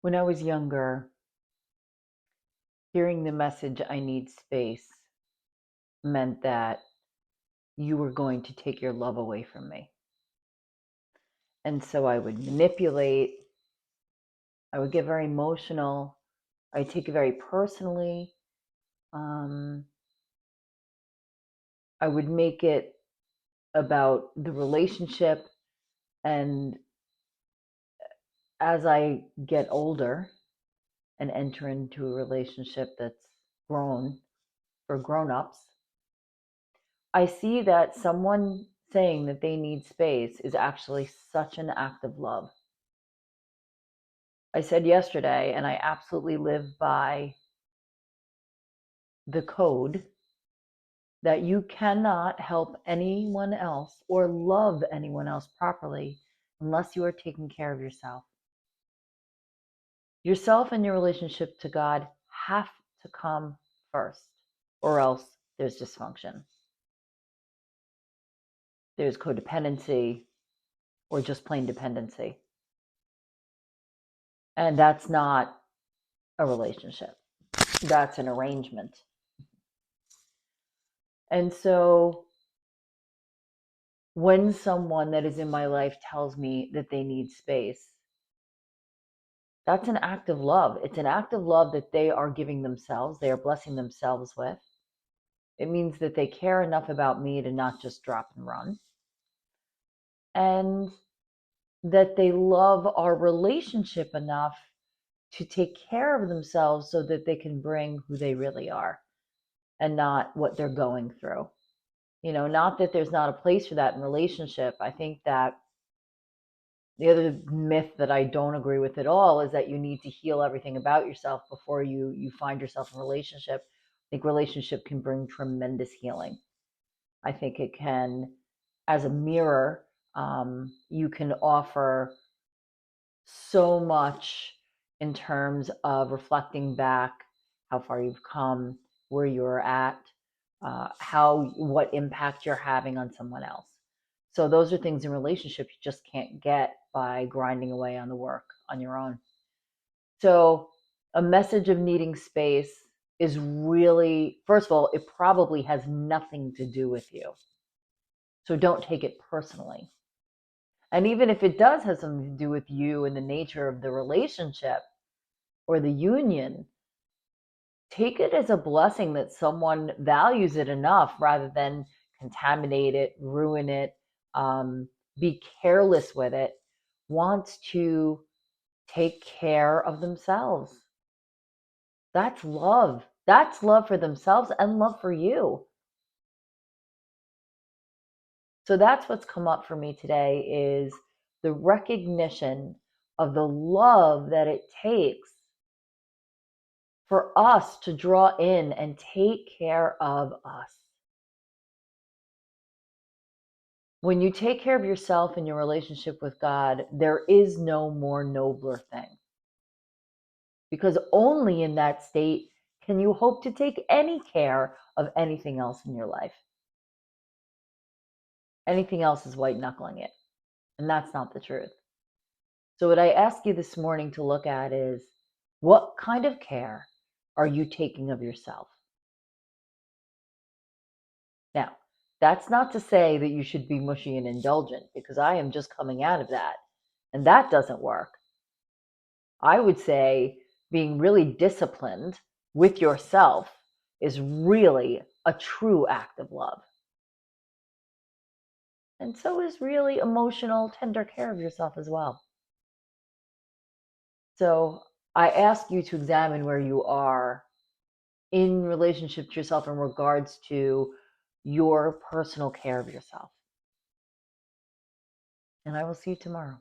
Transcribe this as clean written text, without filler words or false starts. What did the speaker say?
When I was younger, hearing the message, I need space, meant that you were going to take your love away from me. And so I would manipulate, I would get very emotional, I would take it very personally. Um, I would make it about the relationship. And as I get older and enter into a relationship that's grown for grown-ups, I see that someone saying that they need space is actually such an act of love. I said yesterday, and I absolutely live by the code, that you cannot help anyone else or love anyone else properly unless you are taking care of yourself. Yourself and your relationship to God have to come first, or else there's dysfunction. There's codependency or just plain dependency. And that's not a relationship. That's an arrangement. And so when someone that is in my life tells me that they need space, that's an act of love. It's an act of love that they are giving themselves, they are blessing themselves with. It means that they care enough about me to not just drop and run. And that they love our relationship enough to take care of themselves so that they can bring who they really are and not what they're going through. Not that there's not a place for that in relationship. I think that the other myth that I don't agree with at all is that you need to heal everything about yourself before you find yourself in a relationship. I think relationship can bring tremendous healing. I think it can, as a mirror, you can offer so much in terms of reflecting back how far you've come, where you're at, what impact you're having on someone else. So those are things in relationship you just can't get by grinding away on the work on your own. So a message of needing space is really, first of all, it probably has nothing to do with you. So don't take it personally. And even if it does have something to do with you and the nature of the relationship or the union, take it as a blessing that someone values it enough rather than contaminate it, ruin it, be careless with it, wants to take care of themselves. That's love. That's love for themselves and love for you. So that's what's come up for me today is the recognition of the love that it takes for us to draw in and take care of us. When you take care of yourself in your relationship with God, there is no more nobler thing. Because only in that state can you hope to take any care of anything else in your life. Anything else is white knuckling it. And that's not the truth. So, what I ask you this morning to look at is, what kind of care are you taking of yourself? Now, that's not to say that you should be mushy and indulgent, because I am just coming out of that, and that doesn't work. I would say being really disciplined with yourself is really a true act of love. And so is really emotional, tender care of yourself as well. So I ask you to examine where you are in relationship to yourself in regards to your personal care of yourself. And I will see you tomorrow.